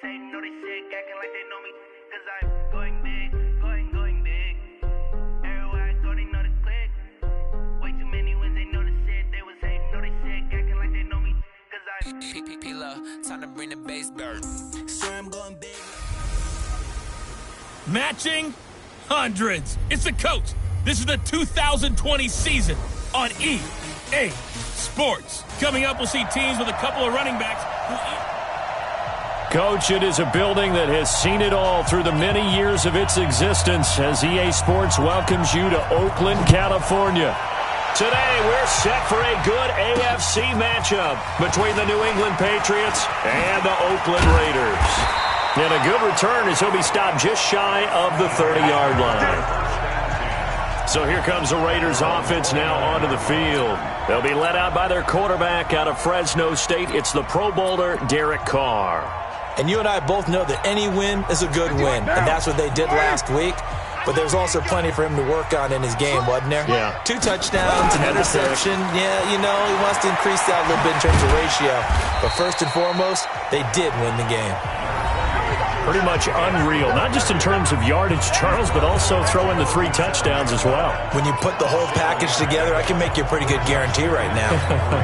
say no, they sick, acting like they know me, cause I'm going big, going big. Everywhere I go, they know the click. Way too many wins, they know the shit. They would say no, they sick, acting like they know me, cause I'm P-P-P-Lo, time to bring the bass bird. so I'm going big. Matching hundreds. It's the coach. This is the 2020 season on EA Sports. Coming up, we'll see teams with a couple of running backs who... Coach, it is a building that has seen it all through the many years of its existence as EA Sports welcomes you to Oakland, California. Today, we're set for a good AFC matchup between the New England Patriots and the Oakland Raiders. And a good return as he'll be stopped just shy of the 30-yard line. So here comes the Raiders offense now onto the field. They'll be led out by their quarterback out of Fresno State. It's the Pro Bowler, Derek Carr. And you and I both know that any win is a good win, and that's what they did last week. But there's also plenty for him to work on in his game, wasn't there? Yeah. 2 touchdowns, an interception. Yeah, you know, he wants to increase that a little bit in terms of ratio. But first and foremost, they did win the game. Pretty much unreal, not just in terms of yardage, Charles, but also throwing the 3 touchdowns as well. When you put the whole package together, I can make you a pretty good guarantee right now.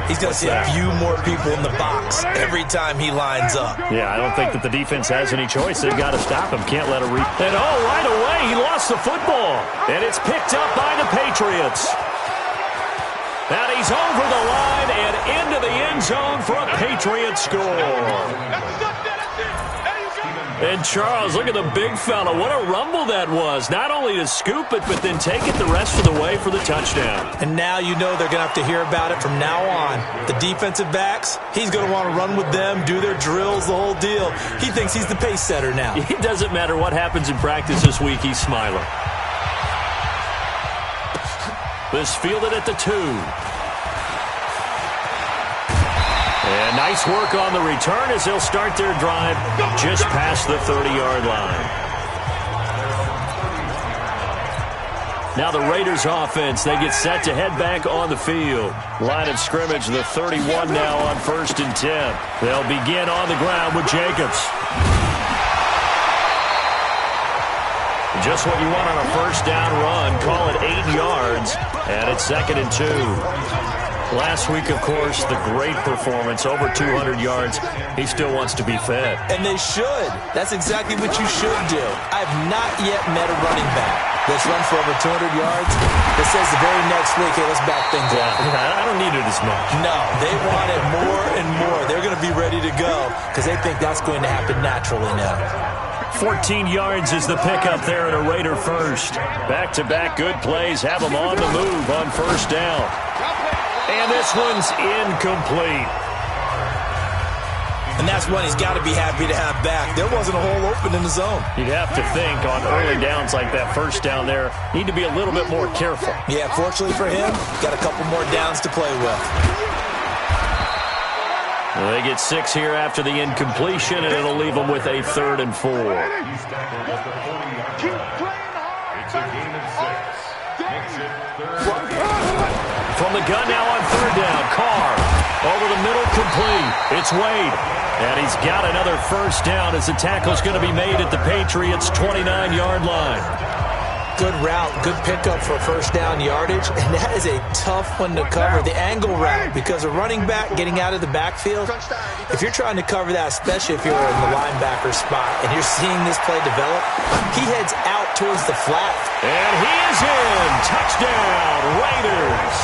He's going to see a few more people in the box every time he lines up. Yeah, I don't think that the defense has any choice. They've got to stop him. Can't let him And right away, he lost the football. And it's picked up by the Patriots. And he's over the line and into the end zone for a Patriot score. And Charles, look at the big fella. What a rumble that was. Not only to scoop it, but then take it the rest of the way for the touchdown. And now you know they're going to have to hear about it from now on. The defensive backs, he's going to want to run with them, do their drills, the whole deal. He thinks he's the pace setter now. It doesn't matter what happens in practice this week, he's smiling. This fielded at the 2. And nice work on the return as they'll start their drive just past the 30-yard line. Now the Raiders offense, they get set to head back on the field. Line of scrimmage, the 31 now on 1st and 10. They'll begin on the ground with Jacobs. Just what you want on a first down run. Call it 8 yards, and it's 2nd and 2. Last week, of course, the great performance, over 200 yards. He still wants to be fed. And they should. That's exactly what you should do. I've not yet met a running back that's run for over 200 yards that says the very next week, hey, let's back things up. I don't need it as much. No, they want it more and more. They're going to be ready to go because they think that's going to happen naturally now. 14 yards is the pickup there at a Raider first. Back-to-back good plays have them on the move on first down. And this one's incomplete. And that's one he's got to be happy to have back. There wasn't a hole open in the zone. You'd have to think on early downs like that first down there, need to be a little bit more careful. Yeah, fortunately for him, got a couple more downs to play with. Well, they get 6 here after the incompletion, and it'll leave them with a 3rd and 4. From the gun now on 3rd down, Carr over the middle, complete. It's Wade, and he's got another first down as the tackle's going to be made at the Patriots' 29-yard line. Good route, good pickup for first down yardage, and that is a tough one to cover, the angle route, because a running back getting out of the backfield, if you're trying to cover that, especially if you're in the linebacker spot, and you're seeing this play develop, he heads out towards the flat. And he is in. Touchdown, Raiders.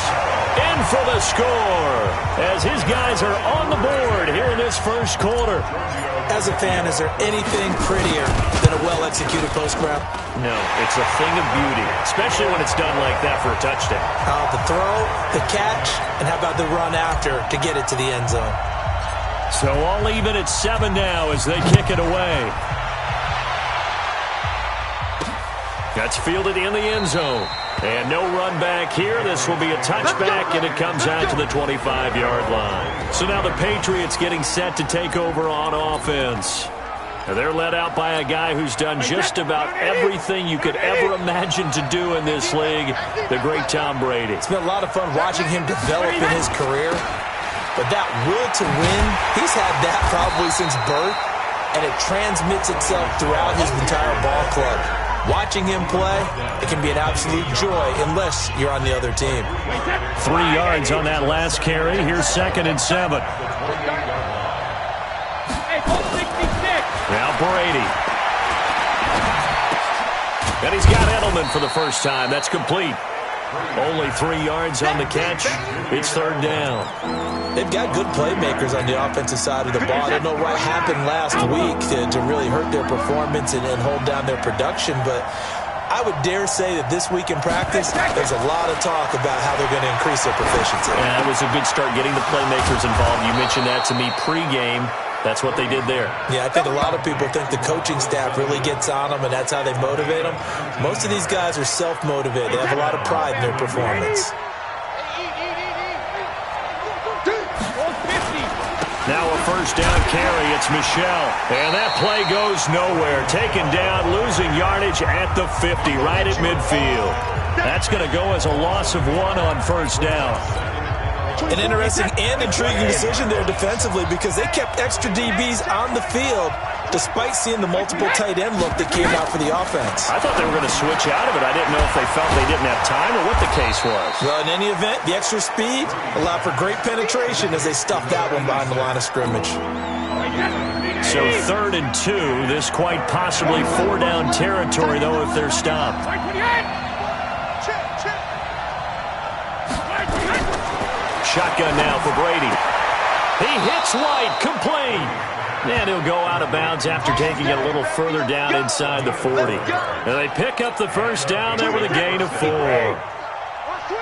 In for the score as his guys are on the board here in this first quarter. As a fan, is there anything prettier than a well-executed post grab? No, it's a thing of beauty, especially when it's done like that for a touchdown. The throw, the catch, and how about the run after to get it to the end zone? So all even at 7 now as they kick it away. That's fielded in the end zone. And no run back here. This will be a touchback, and it comes out to the 25-yard line. So now the Patriots getting set to take over on offense. They're led out by a guy who's done just about everything you could ever imagine to do in this league, the great Tom Brady. It's been a lot of fun watching him develop in his career. But that will to win, he's had that probably since birth. and it transmits itself throughout his entire ball club. Watching him play, it can be an absolute joy unless you're on the other team. 3 yards on that last carry. Here's 2nd and 7. Now Brady. And he's got Edelman for the first time. That's complete. Only 3 yards on the catch. It's 3rd down. They've got good playmakers on the offensive side of the ball. I don't know what happened last week to really hurt their performance and hold down their production, but I would dare say that this week in practice, there's a lot of talk about how they're going to increase their proficiency. Yeah, it was a good start getting the playmakers involved. You mentioned that to me pregame. That's what they did there. Yeah, I think a lot of people think the coaching staff really gets on them, and that's how they motivate them. Most of these guys are self-motivated. They have a lot of pride in their performance. Now a first down carry. It's Michel. And that play goes nowhere. Taken down, losing yardage at the 50, right at midfield. That's going to go as a loss of 1 on first down. An interesting and intriguing decision there defensively because they kept extra DBs on the field despite seeing the multiple tight end look that came out for the offense. I thought they were going to switch out of it. I didn't know if they felt they didn't have time or what the case was. Well, in any event, the extra speed allowed for great penetration as they stuffed that one behind the line of scrimmage. So 3rd and 2. This quite possibly 4-down territory, though, if they're stopped. Shotgun now for Brady. He hits White, complete. And he'll go out of bounds after taking it a little further down inside the 40. And they pick up the first down there with a gain of 4.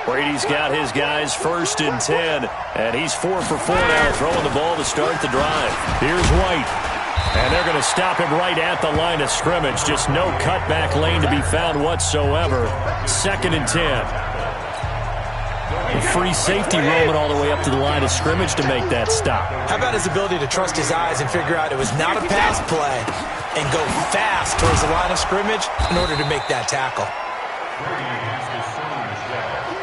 Brady's got his guys 1st and 10. And he's 4 for 4 now, throwing the ball to start the drive. Here's White. And they're going to stop him right at the line of scrimmage. Just no cutback lane to be found whatsoever. 2nd and 10. Free safety roaming all the way up to the line of scrimmage to make that stop. How about his ability to trust his eyes and figure out it was not a pass play and go fast towards the line of scrimmage in order to make that tackle?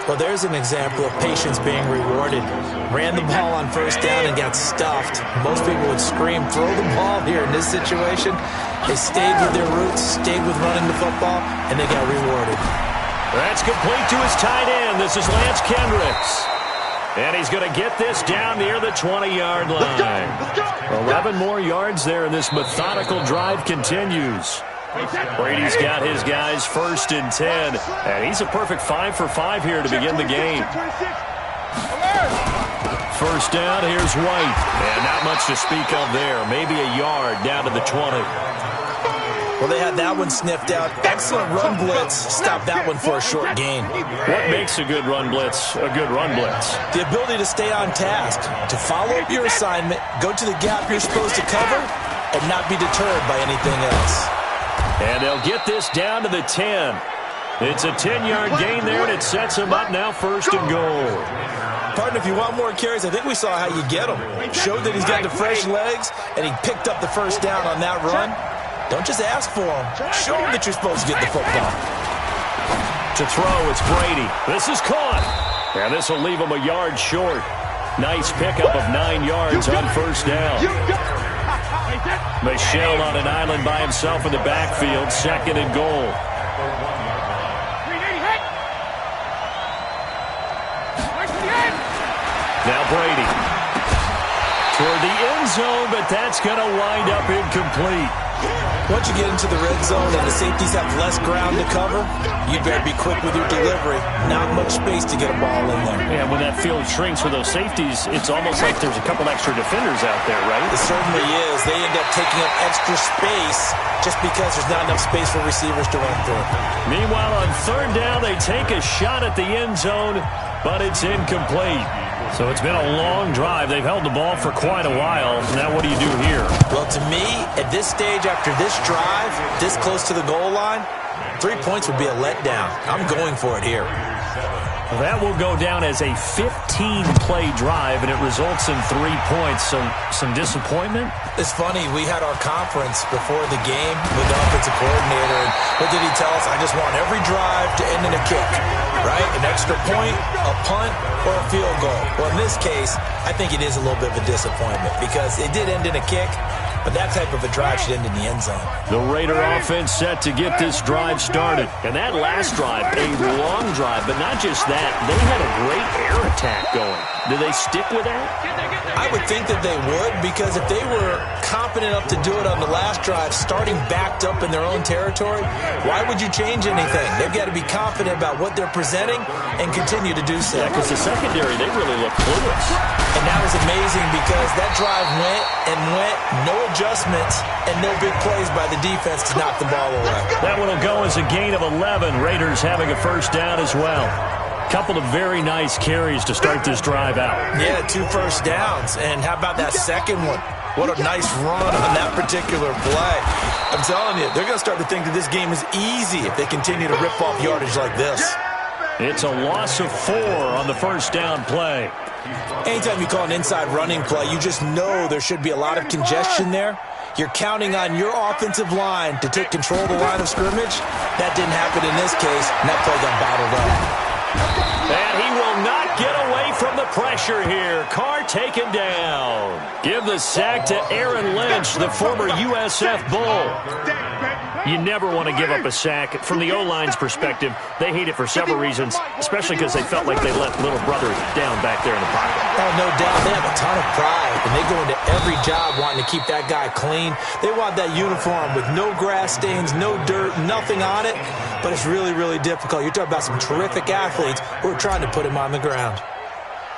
Well, there's an example of patience being rewarded. Ran the ball on first down and got stuffed. Most people would scream, throw the ball here in this situation. They stayed with their roots, stayed with running the football, and they got rewarded. That's complete to his tight end. This is Lance Kendricks. And he's going to get this down near the 20-yard line. 11 more yards there, and this methodical drive continues. Brady's got his guys 1st and 10. And he's a perfect 5 for 5 here to begin the game. First down, here's White. And not much to speak of there. Maybe a yard down to the 20. Well, they had that one sniffed out. Excellent run blitz. Stopped that one for a short gain. What makes a good run blitz a good run blitz? The ability to stay on task, to follow up your assignment, go to the gap you're supposed to cover, and not be deterred by anything else. And they'll get this down to the 10. It's a 10-yard gain there, and it sets them up now 1st and goal. Partner, if you want more carries, I think we saw how you get them. Showed that he's got the fresh legs, and he picked up the first down on that run. Don't just ask for him. Show him that you're supposed to get the football. To throw, it's Brady. This is caught. And this will leave him a yard short. Nice pickup of 9 yards on first down. Michel on an island by himself in the backfield. 2nd and goal. Now Brady. Toward the end zone, but that's going to wind up incomplete. Once you get into the red zone and the safeties have less ground to cover, you better be quick with your delivery. Not much space to get a ball in there. Yeah, when that field shrinks with those safeties, it's almost like there's a couple extra defenders out there, right? It certainly is. They end up taking up extra space just because there's not enough space for receivers to run through. Meanwhile, on 3rd down, they take a shot at the end zone, but it's incomplete. So it's been a long drive. They've held the ball for quite a while. Now what do you do here? Well, to me, at this stage, after this drive, this close to the goal line, 3 points would be a letdown. I'm going for it here. Well, that will go down as a 15-play drive, and it results in 3 points. So some disappointment? It's funny. We had our conference before the game with the offensive coordinator. And what did he tell us? I just want every drive to end in a kick. right? An extra point, a punt, or a field goal. Well, in this case, I think it is a little bit of a disappointment because it did end in a kick, but that type of a drive should end in the end zone. The Raider offense set to get this drive started. And that last drive, a long drive, but not just that. They had a great air attack going. Do they stick with that? I would think that they would, because if they were confident enough to do it on the last drive, starting backed up in their own territory, why would you change anything? They've got to be confident about what they're presenting and continue to do so. Yeah, because the secondary, they really look clueless. And that was amazing because that drive went and went, no adjustments, and no big plays by the defense to knock the ball away. That one will go as a gain of 11. Raiders having a first down as well. Couple of very nice carries to start this drive out. Yeah, 2 first downs. And how about that second one? What a nice run on that particular play. I'm telling you, they're going to start to think that this game is easy if they continue to rip off yardage like this. It's a loss of 4 on the first down play. Anytime you call an inside running play, you just know there should be a lot of congestion there. You're counting on your offensive line to take control of the line of scrimmage. That didn't happen in this case, and that play got bottled up. And he will not get away from the pressure here. Carr taken down. Give the sack to Aaron Lynch, the former USF Bull. You never want to give up a sack. From the O-line's perspective, they hate it for several reasons, especially because they felt like they let little brother down back there in the pocket. Oh, no doubt. They have a ton of pride, and they go into every job wanting to keep that guy clean. They want that uniform with no grass stains, no dirt, nothing on it, but it's really, really difficult. You're talking about some terrific athletes who are trying to put him on the ground.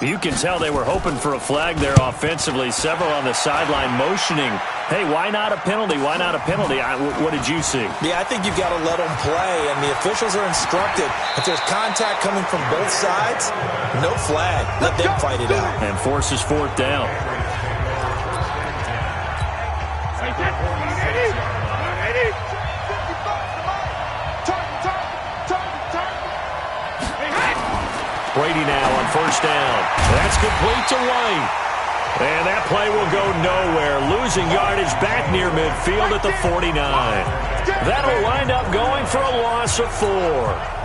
You can tell they were hoping for a flag there offensively. Several on the sideline motioning, hey, why not a penalty? Why not a penalty? What did you see? Yeah, I think you've got to let them play, and the officials are instructed. If there's contact coming from both sides, no flag. Let them fight it out. And forces 4th down. Brady now on first down. That's complete to White. And that play will go nowhere. Losing yardage back near midfield at the 49. That'll wind up going for a loss of 4.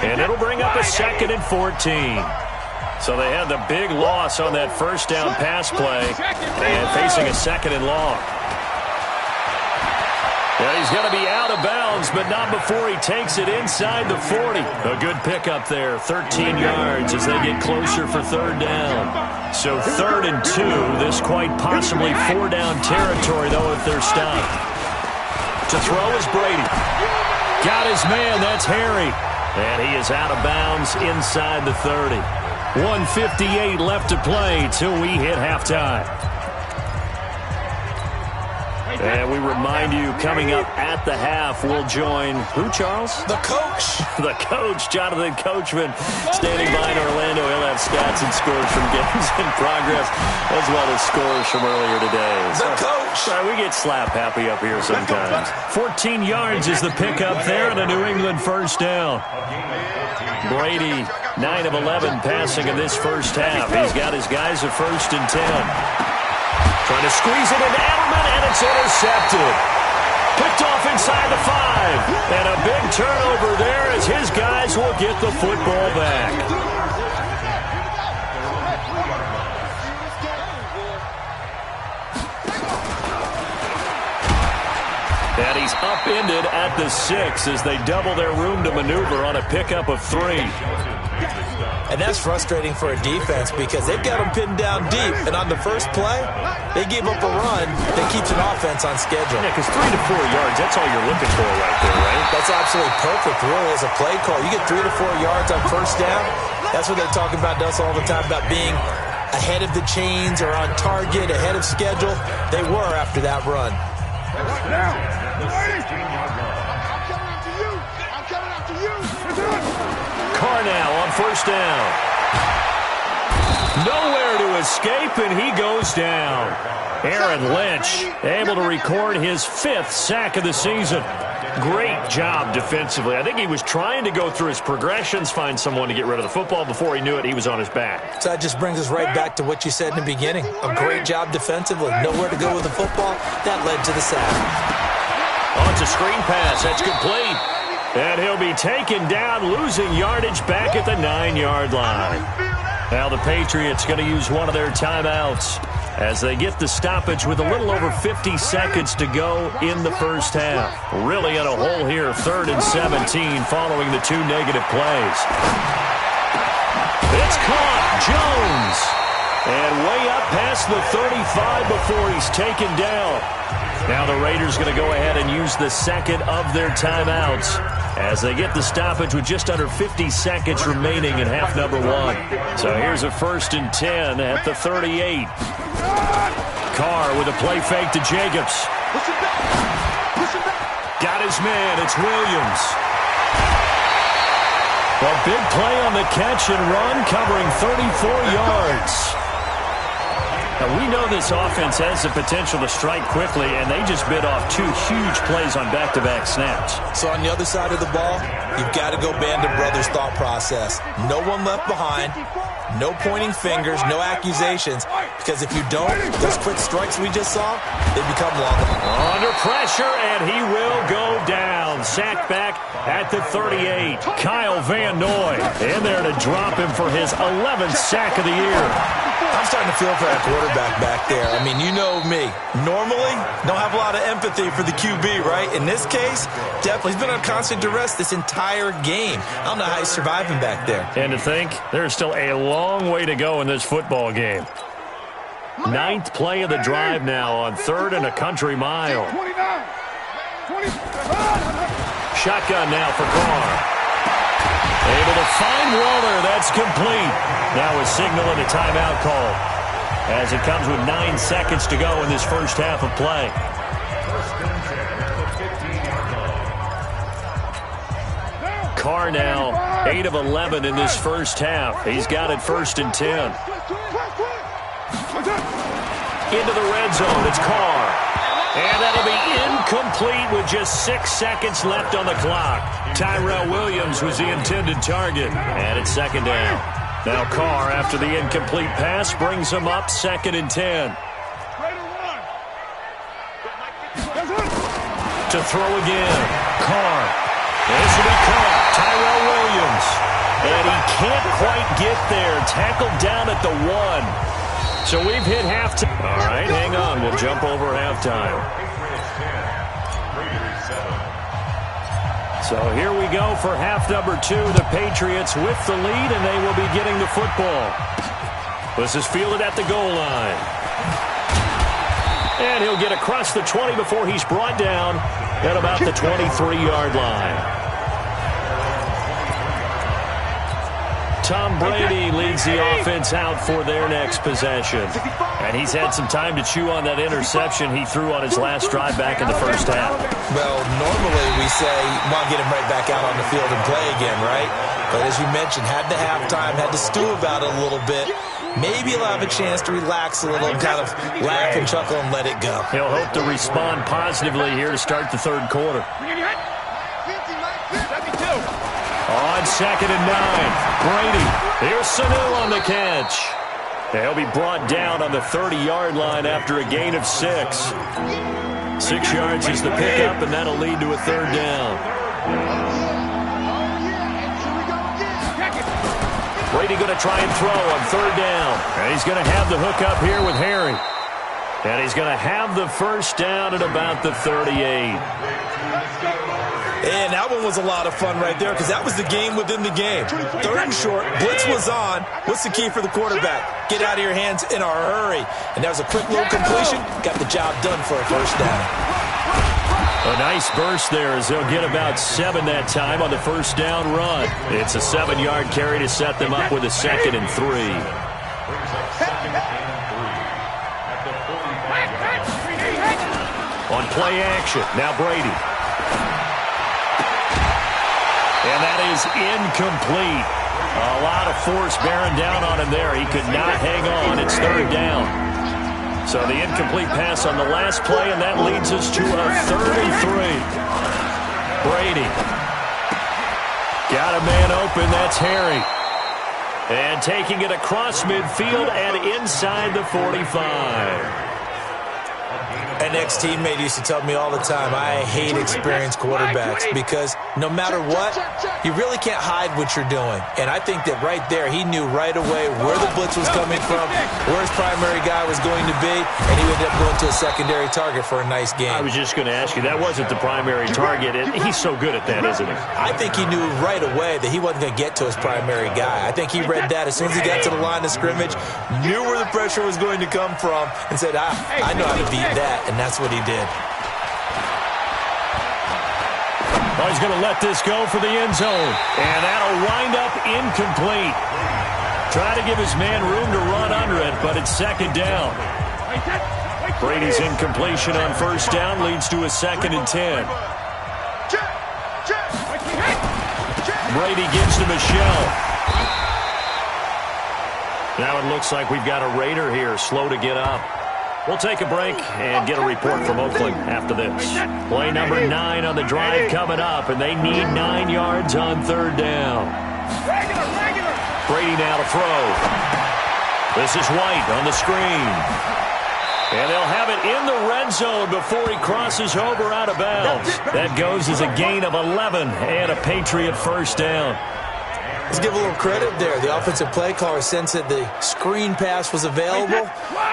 And it'll bring up a 2nd and 14. So they had the big loss on that first down pass play and facing a 2nd and long. Yeah, he's going to be out of bounds, but not before he takes it inside the 40. A good pickup there, 13 yards as they get closer for 3rd down. So 3rd and 2, this quite possibly 4-down territory, though, if they're stopped. To throw is Brady. Got his man, that's Harry. And he is out of bounds inside the 30. 1:58 left to play till we hit halftime. And we remind you, coming up at the half, we'll join who, Charles? The coach. The coach, Jonathan Coachman, standing by in Orlando. He'll have stats and scores from games in progress, as well as scores from earlier today. The coach. Sorry, we get slap happy up here sometimes. 14 yards is the pickup there, and a New England first down. Brady, 9 of 11 passing in this first half. He's got his guys at 1st and 10. Trying to squeeze it into Edelman, and it's intercepted. Picked off inside the 5. And a big turnover there as his guys will get the football back. And he's upended at the 6 as they double their room to maneuver on a pickup of 3. And that's frustrating for a defense because they've got them pinned down deep. And on the first play, they gave up a run that keeps an offense on schedule. Yeah, because 3 to 4 yards, that's all you're looking for right there, right? That's absolutely perfect, really, as a play call. You get 3 to 4 yards on first down. That's what they talk about us all the time, about being ahead of the chains or on target, ahead of schedule. They were after that run. Carr now on first down. Nowhere to escape, and he goes down. Aaron Lynch able to record his 5th sack of the season. Great job defensively. I think he was trying to go through his progressions, find someone to get rid of the football. Before he knew it, he was on his back. So that just brings us right back to what you said in the beginning. A great job defensively. Nowhere to go with the football. That led to the sack. Oh, it's a screen pass. That's complete. And he'll be taken down, losing yardage back at the 9-yard line. Now the Patriots going to use one of their timeouts as they get the stoppage with a little over 50 seconds to go in the first half. Really in a hole here, 3rd and 17 following the 2 negative plays. It's caught, Jones. And way up past the 35 before he's taken down. Now the Raiders going to go ahead and use the second of their timeouts as they get the stoppage with just under 50 seconds remaining in half number 1. So here's a 1st and 10 at the 38. Carr with a play fake to Jacobs. Got his man. It's Williams. A big play on the catch and run, covering 34 yards. Now, we know this offense has the potential to strike quickly, and they just bit off 2 huge plays on back-to-back snaps. So on the other side of the ball, you've got to go Band of Brothers thought process. No one left behind, no pointing fingers, no accusations, because if you don't, those quick strikes we just saw, they become long. Under pressure, and he will go down. Sacked back at the 38. Kyle Van Noy in there to drop him for his 11th sack of the year. I'm starting to feel for that quarterback back there. I mean, you know me. Normally, don't have a lot of empathy for the QB, right? In this case, definitely. He's been on constant duress this entire game. I don't know how he's surviving back there. And to think, there's still a long way to go in this football game. 9th play of the drive now on 3rd and a country mile. Shotgun now for Carr. Able to find Waller. That's complete. Now a signal and a timeout call as it comes with 9 seconds to go in this first half of play. Carr now 8 of 11 in this first half. He's got it 1st and 10. Into the red zone. It's Carr. And that'll be incomplete with just 6 seconds left on the clock. Tyrell Williams was the intended target. And it's 2nd down. Now Carr, after the incomplete pass, brings him up 2nd and 10. To throw again. Carr. This will be caught. Tyrell Williams. And he can't quite get there. Tackled down at the 1. So we've hit halftime. All right, hang on. We'll jump over halftime. So here we go for half number 2. The Patriots with the lead, and they will be getting the football. This is fielded at the goal line. And he'll get across the 20 before he's brought down at about the 23-yard line. Tom Brady leads the offense out for their next possession. And he's had some time to chew on that interception he threw on his last drive back in the first half. Well, normally we say, well, get him right back out on the field and play again, right? But as you mentioned, had to have time, had to stew about it a little bit. Maybe he'll have a chance to relax a little and kind of laugh and chuckle and let it go. He'll hope to respond positively here to start the 3rd quarter. On 2nd and 9, Brady. Here's Sanu on the catch. He'll be brought down on the 30-yard line after a gain of 6. 6 yards is the pickup, and that'll lead to a 3rd down. Brady going to try and throw on 3rd down. And he's going to have the hook up here with Harry. And he's going to have the 1st down at about the 38. And that one was a lot of fun right there because that was the game within the game. 3rd and short, blitz was on. What's the key for the quarterback? Get out of your hands in a hurry. And that was a quick little completion. Got the job done for a 1st down. A nice burst there as they'll get about 7 that time on the 1st down run. It's a 7-yard carry to set them up with a 2nd and 3. On play action, now Brady. And that is incomplete. A lot of force bearing down on him there. He could not hang on. It's 3rd down. So the incomplete pass on the last play, and that leads us to a 3rd and 3. Brady. Got a man open. That's Harry. And taking it across midfield and inside the 45. an ex-teammate used to tell me all the time, I hate experienced quarterbacks because no matter what, you really can't hide what you're doing. And I think that right there, he knew right away where the blitz was coming from, where his primary guy was going to be, and he ended up going to a secondary target for a nice game. I was just going to ask you, that wasn't the primary target, and he's so good at that, isn't he? I think he knew right away that he wasn't going to get to his primary guy. I think he read that as soon as he got to the line of scrimmage, knew where the pressure was going to come from, and said, I know how to beat that, and that's what he did. Oh, he's going to let this go for the end zone, and that'll wind up incomplete. Try to give his man room to run under it, but it's second down. Brady's incompletion on first down leads to a 2nd and 10. Brady gives to Michelle. Now it looks like we've got a Raider here, slow to get up. We'll take a break and get a report from Oakland after this. Play number 9 on the drive coming up, and they need 9 yards on third down. Brady now to throw. This is White on the screen. And they'll have it in the red zone before he crosses over out of bounds. That goes as a gain of 11 and a Patriot first down. Let's give a little credit there. The offensive play caller sensed that the screen pass was available.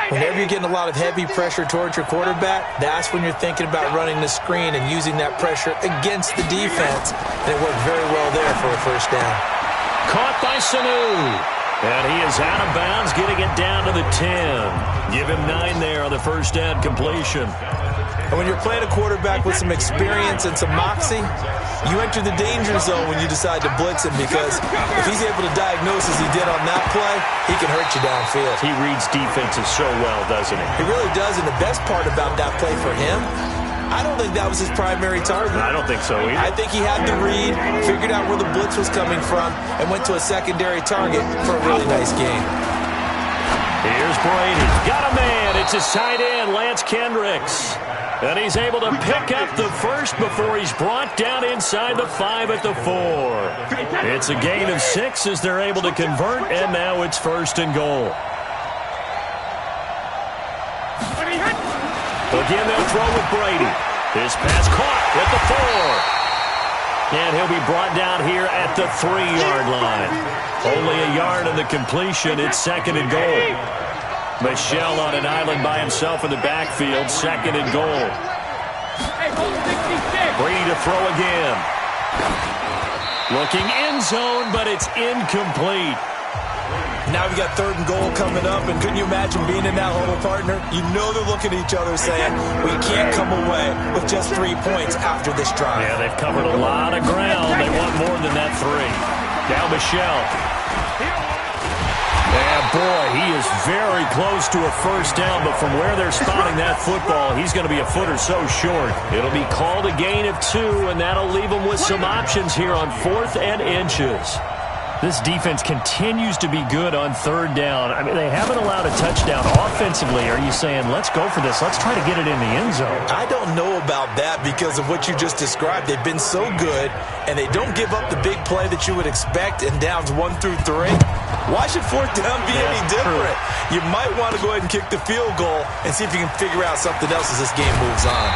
Whenever you're getting a lot of heavy pressure towards your quarterback, that's when you're thinking about running the screen and using that pressure against the defense. And it worked very well there for a first down. Caught by Sanu. And he is out of bounds, getting it down to the 10. Give him 9 there on the first down completion. And when you're playing a quarterback with some experience and some moxie, you enter the danger zone when you decide to blitz him, because if he's able to diagnose as he did on that play, he can hurt you downfield. He reads defenses so well, doesn't he? He really does, and the best part about that play for him, I don't think that was his primary target. I don't think so either. I think he had the read, figured out where the blitz was coming from, and went to a secondary target for a really nice game. Here's Brady. Got a man. It's his tight end, Lance Kendricks. And he's able to pick up the first before he's brought down inside the 5 at the 4. It's a gain of 6 as they're able to convert, and now it's 1st and goal. Again, they'll throw with Brady. His pass caught at the 4. And he'll be brought down here at the 3-yard line. Only a yard on the completion. It's 2nd and goal. Michelle on an island by himself in the backfield. 2nd and goal. Brady to throw again. Looking end zone, but it's incomplete. Now we got 3rd and goal coming up, and couldn't you imagine being in that huddle, partner? You know they're looking at each other saying, we can't come away with just 3 points after this drive. Yeah, they've covered a lot of ground. They want more than that 3. Now Michelle. And boy, he is very close to a first down, but from where they're spotting that football, he's going to be a foot or so short. It'll be called a gain of 2, and that'll leave him with some options here on 4th and inches. This defense continues to be good on 3rd down. I mean, they haven't allowed a touchdown offensively. Are you saying, let's go for this, let's try to get it in the end zone? I don't know about that because of what you just described. They've been so good, and they don't give up the big play that you would expect in downs 1 through 3. Why should 4th down be any different? You might want to go ahead and kick the field goal and see if you can figure out something else as this game moves on.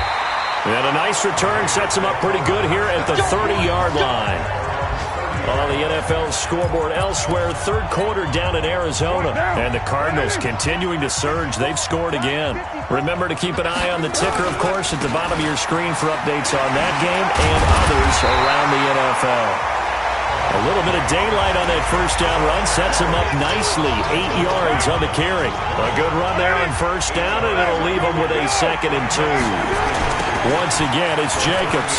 And a nice return sets them up pretty good here at the 30-yard line. On the NFL scoreboard elsewhere, 3rd quarter down in Arizona. And the Cardinals continuing to surge. They've scored again. Remember to keep an eye on the ticker, of course, at the bottom of your screen for updates on that game and others around the NFL. A little bit of daylight on that first down run sets him up nicely. 8 yards on the carry. A good run there on first down, and it'll leave him with a 2nd and 2. Once again, it's Jacobs.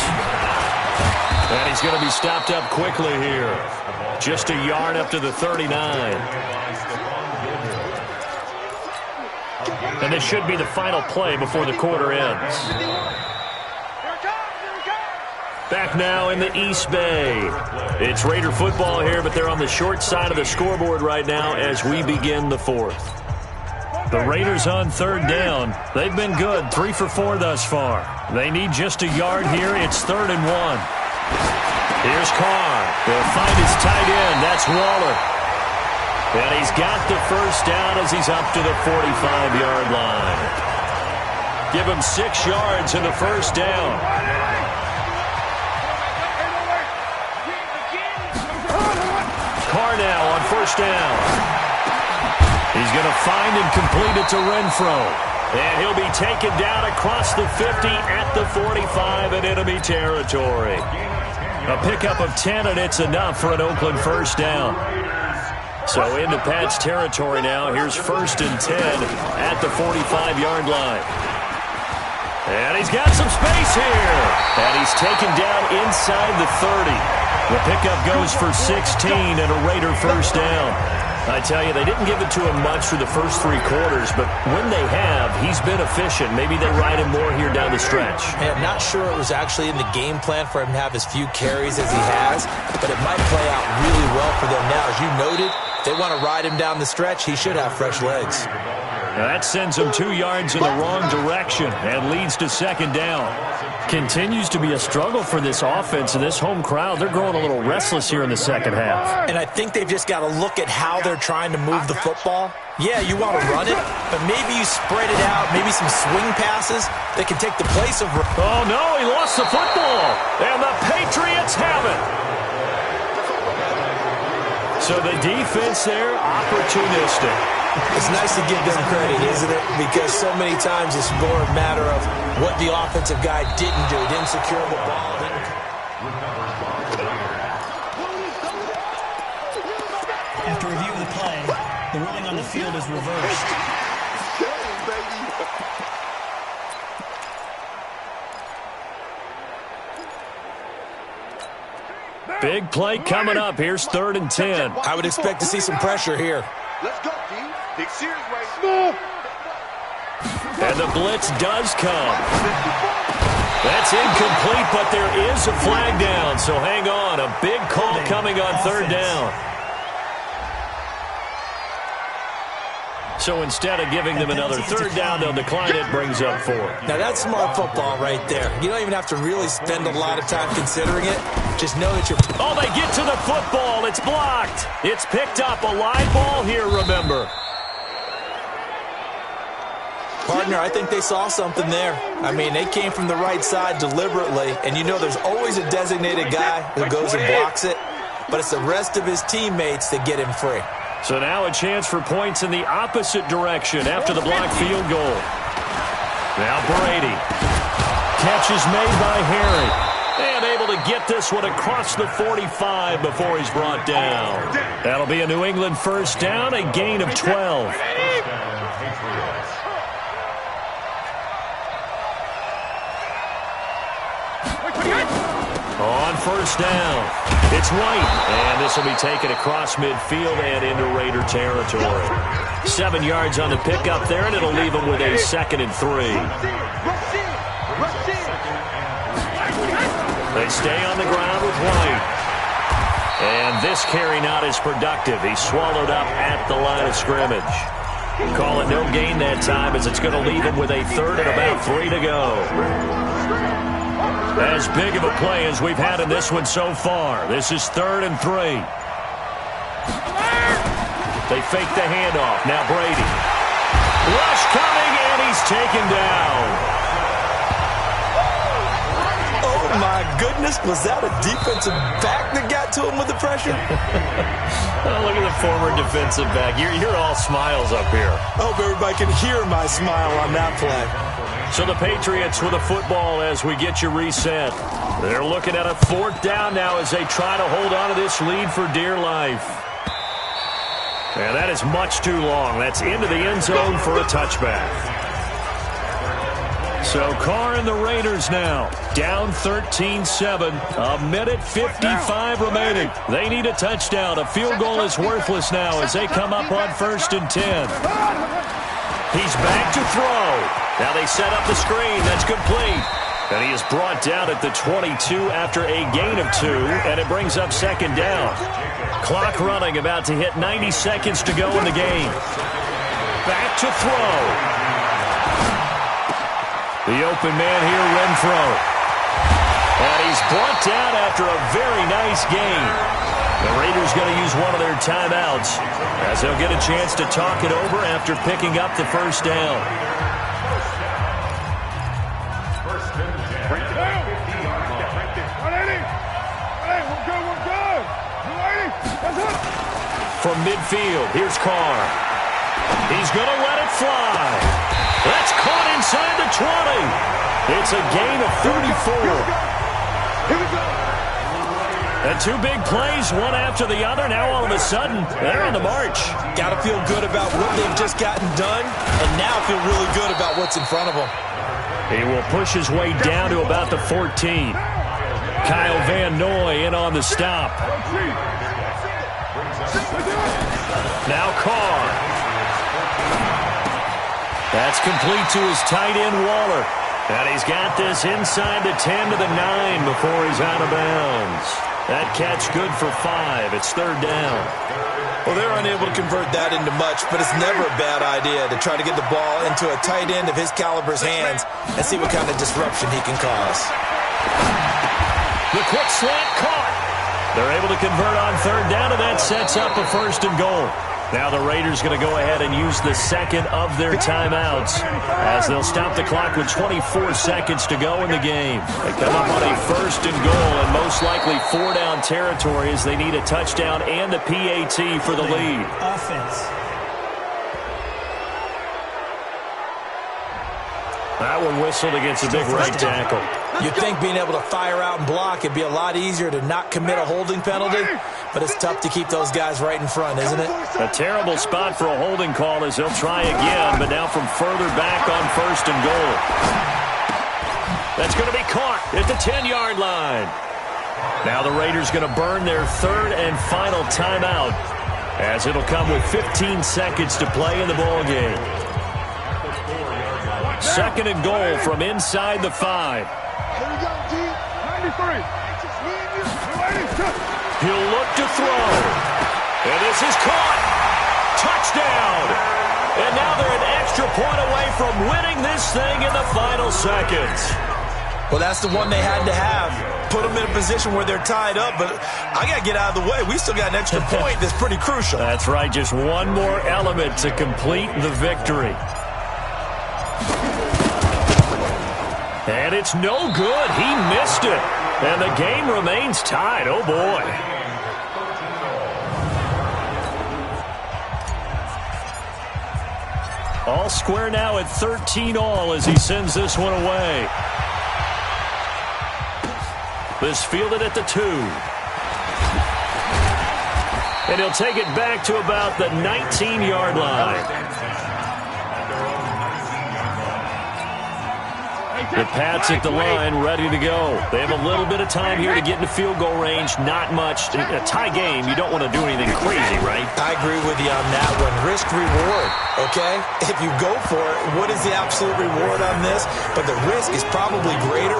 And he's going to be stopped up quickly here. Just a yard up to the 39. And this should be the final play before the quarter ends. Back now in the East Bay. It's Raider football here, but they're on the short side of the scoreboard right now as we begin the 4th. The Raiders on 3rd down. They've been good, 3 for 4 thus far. They need just a yard here. It's 3rd and 1. Here's Carr. They'll find his tight end. That's Waller. And he's got the first down as he's up to the 45-yard line. Give him 6 yards in the first down. Carr now on first down. He's going to find and complete it to Renfro. And he'll be taken down across the 50 at the 45 in enemy territory. A pickup of 10, and it's enough for an Oakland first down. So into Pat's territory now. Here's 1st and 10 at the 45-yard line. And he's got some space here. And he's taken down inside the 30. The pickup goes for 16 and a Raider first down. I tell you, they didn't give it to him much for the first 3 quarters, but when they have, he's been efficient. Maybe they ride him more here down the stretch. Hey, I'm not sure it was actually in the game plan for him to have as few carries as he has, but it might play out really well for them now. As you noted, if they want to ride him down the stretch, he should have fresh legs. Now that sends him 2 yards in the wrong direction and leads to 2nd down. Continues to be a struggle for this offense and this home crowd. They're growing a little restless here in the second half. And I think they've just got to look at how they're trying to move the football. Yeah, you want to run it, but maybe you spread it out, maybe some swing passes that can take the place of... Oh, no, he lost the football, and the Patriots have it. So the defense there, opportunistic. It's nice to give them credit, isn't it? Because so many times it's more a matter of what the offensive guy didn't do. Didn't secure the ball. After review of the play, the ruling on the field is reversed. Big play coming up. Here's 3rd and 10. I would expect to see some pressure here. Let's go, team. Big series way. And the blitz does come. That's incomplete, but there is a flag down. So hang on. A big call coming on 3rd down. So instead of giving them another 3rd down, they'll decline it, brings up 4. Now that's smart football right there. You don't even have to really spend a lot of time considering it. Just know that you're... Oh, they get to the football. It's blocked. It's picked up. A live ball here, remember. Partner, I think they saw something there. I mean, they came from the right side deliberately, and you know there's always a designated guy who goes and blocks it, but it's the rest of his teammates that get him free. So now a chance for points in the opposite direction after the blocked field goal. Now Brady. Catch is made by Harry. And able to get this one across the 45 before he's brought down. That'll be a New England first down, a gain of 12. On first down, it's White, and this will be taken across midfield and into Raider territory. 7 yards on the pickup there, and it'll leave them with a 2nd and 3. They stay on the ground with White. And this carry not as productive. He's swallowed up at the line of scrimmage. Call it no gain that time, as it's going to leave him with a 3rd and about 3 to go. As big of a play as we've had in this one so far. This is 3rd and 3. They fake the handoff. Now Brady. Rush coming, and he's taken down. Oh, my goodness. Was that a defensive back that got to him with the pressure? Oh, look at the former defensive back. You're all smiles up here. I hope everybody can hear my smile on that play. So the Patriots with the football as we get you reset. They're looking at a 4th down now as they try to hold on to this lead for dear life. And that is much too long. That's into the end zone for a touchback. So Carr and the Raiders now down 13-7. A minute 55 remaining. They need a touchdown. A field goal is worthless now as they come up on 1st and 10. He's back to throw. Now they set up the screen. That's complete. And he is brought down at the 22 after a gain of 2, and it brings up 2nd down. Clock running, about to hit 90 seconds to go in the game. Back to throw. The open man here, Renfro. And he's brought down after a very nice gain. The Raiders going to use one of their timeouts as they'll get a chance to talk it over after picking up the 1st down. midfield. Here's Carr. He's going to let it fly. That's caught inside the 20. It's a gain of 34. Here we go. And two big plays, one after the other. Now all of a sudden, they're on the march. Got to feel good about what they've just gotten done, and now feel really good about what's in front of them. He will push his way down to about the 14. Kyle Van Noy in on the stop. Now Carr. That's complete to his tight end, Waller. And he's got this inside the 10 to the 9 before he's out of bounds. That catch good for 5. It's third down. Well, they're unable to convert that into much, but it's never a bad idea to try to get the ball into a tight end of his caliber's hands and see what kind of disruption he can cause. The quick slant caught. They're able to convert on third down, and that sets up a first and goal. Now the Raiders going to go ahead and use the second of their timeouts as they'll stop the clock with 24 seconds to go in the game. They come up on a first and goal and most likely 4-down territory as they need a touchdown and the PAT for the lead. Offense. That one whistled against a big right tackle. You'd think being able to fire out and block it'd be a lot easier to not commit a holding penalty, but it's tough to keep those guys right in front, isn't it? A terrible spot for a holding call as they'll try again, but now from further back on first and goal. That's going to be caught at the 10-yard line. Now the Raiders going to burn their third and final timeout as it'll come with 15 seconds to play in the ball game. Second and goal from inside the 5. Here we go, D. 93. He'll look to throw. And this is caught. Touchdown. And now they're an extra point away from winning this thing in the final seconds. Well, that's the one they had to have. Put them in a position where they're tied up, but I got to get out of the way. We still got an extra point that's pretty crucial. That's right. Just one more element to complete the victory. And it's no good. He missed it. And the game remains tied. Oh, boy. All square now at 13 all as he sends this one away. This fielded at the 2. And he'll take it back to about the 19-yard line. The Pats at the line, ready to go. They have a little bit of time here to get into field goal range. Not much. In a tie game, you don't want to do anything crazy, right? I agree with you on that one. Risk-reward, okay? If you go for it, what is the absolute reward on this? But the risk is probably greater.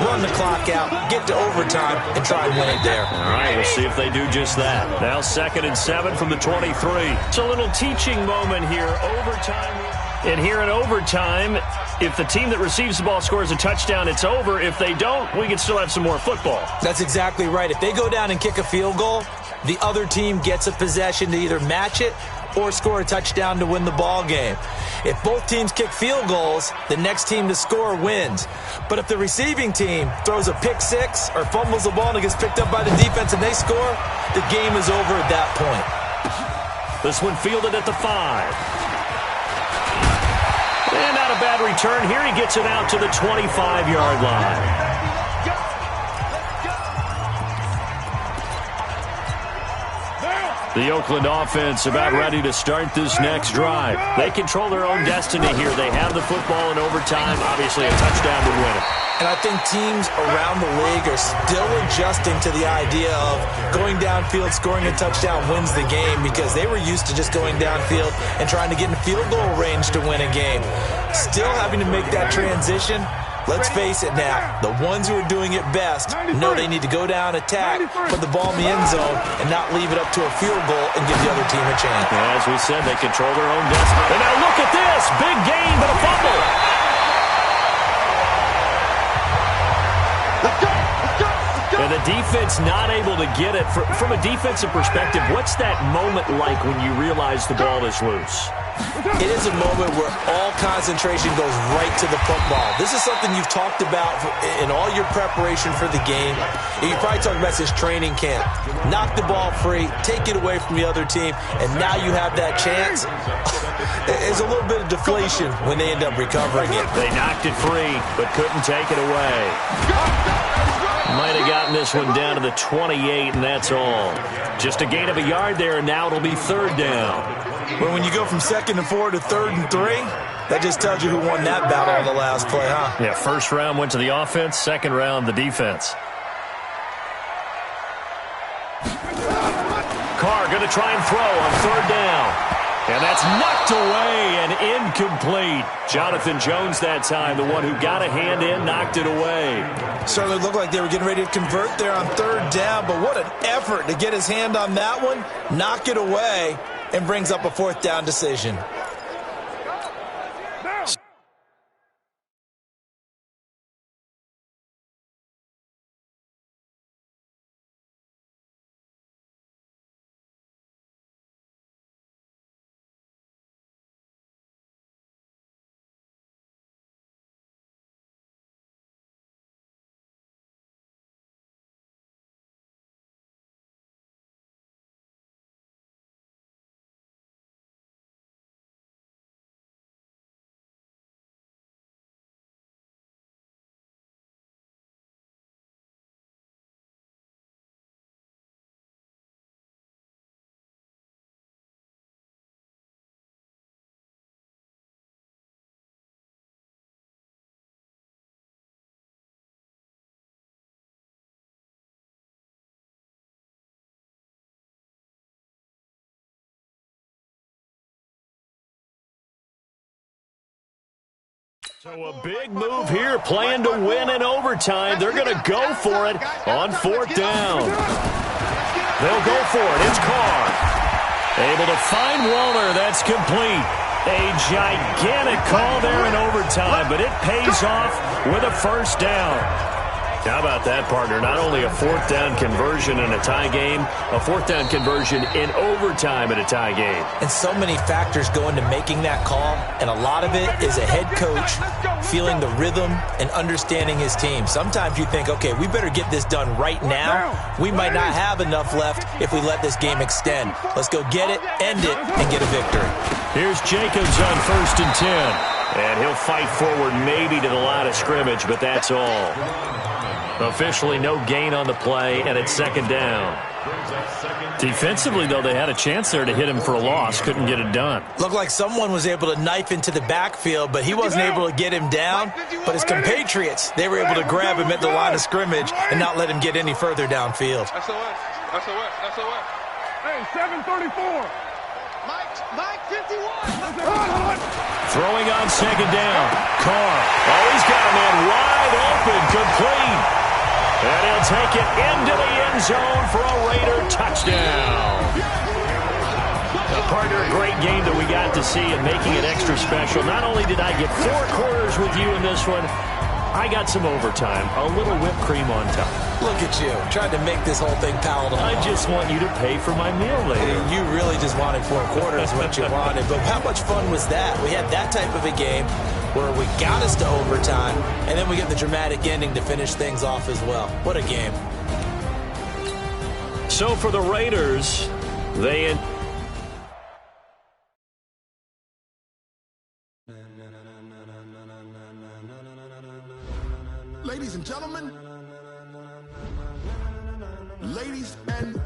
Run the clock out, get to overtime, and try and win it there. All right, we'll see if they do just that. Now 2nd and 7 from the 23. It's a little teaching moment here. Overtime. And here in overtime, if the team that receives the ball scores a touchdown, it's over. If they don't, we can still have some more football. That's exactly right. If they go down and kick a field goal, the other team gets a possession to either match it or score a touchdown to win the ball game. If both teams kick field goals, the next team to score wins. But if the receiving team throws a pick six or fumbles the ball and it gets picked up by the defense and they score, the game is over at that point. This one fielded at the 5. And not a bad return here. He gets it out to the 25-yard line. The Oakland offense about ready to start this next drive. They control their own destiny here. They have the football in overtime. Obviously, a touchdown would win it. And I think teams around the league are still adjusting to the idea of going downfield, scoring a touchdown wins the game because they were used to just going downfield and trying to get in field goal range to win a game. Still having to make that transition. Let's face it now, the ones who are doing it best know they need to go down, attack, put the ball in the end zone, and not leave it up to a field goal and give the other team a chance. As we said, they control their own destiny. And now look at this. Big gain, but a fumble. And the defense not able to get it. From a defensive perspective, what's that moment like when you realize the ball is loose? It is a moment where all concentration goes right to the football. This is something you've talked about in all your preparation for the game. You probably talked about this training camp. Knock the ball free, take it away from the other team, and now you have that chance. There's a little bit of deflation when they end up recovering it. They knocked it free, but couldn't take it away. Might have gotten this one down to the 28, and that's all. Just a gain of a yard there, and now it'll be third down. Well, when you go from 2nd and 4 to 3rd and 3, that just tells you who won that battle on the last play, huh? Yeah, first round went to the offense, second round the defense. Carr going to try and throw on third down. And that's knocked away and incomplete. Jonathan Jones that time, the one who got a hand in, knocked it away. Certainly looked like they were getting ready to convert there on third down, but what an effort to get his hand on that one, knock it away, and brings up a 4th down decision. So a big move here, playing to win in overtime. They're going to go for it on 4th down. They'll go for it. It's Carr. Able to find Waller. That's complete. A gigantic call there in overtime, but it pays off with a first down. How about that, partner? Not only a 4th down conversion in a tie game, a 4th down conversion in overtime in a tie game. And so many factors go into making that call, and a lot of it is a head coach feeling the rhythm and understanding his team. Sometimes you think, okay, we better get this done right now. We might not have enough left if we let this game extend. Let's go get it, end it, and get a victory. Here's Jacobs on 1st and 10. And he'll fight forward maybe to the line of scrimmage, but that's all. Officially no gain on the play, and it's 2nd down. Defensively, though, they had a chance there to hit him for a loss. Couldn't get it done. Looked like someone was able to knife into the backfield, but he wasn't able to get him down. But his compatriots, they were able to grab him at the line of scrimmage and not let him get any further downfield. SOS. Hey, 734. Mike 51. Throwing on 2nd down. Carr. Oh, he's got a man wide open. Complete. And he'll take it into the end zone for a Raider touchdown. Partner, a great game that we got to see and making it extra special. Not only did I get 4 quarters with you in this one, I got some overtime, a little whipped cream on top. Look at you, trying to make this whole thing palatable. I just want you to pay for my meal later. You really just wanted 4 quarters, what you wanted. But how much fun was that? We had that type of a game where we got us to overtime, and then we get the dramatic ending to finish things off as well. What a game. So for the Raiders, they... Ladies and gentlemen, ladies and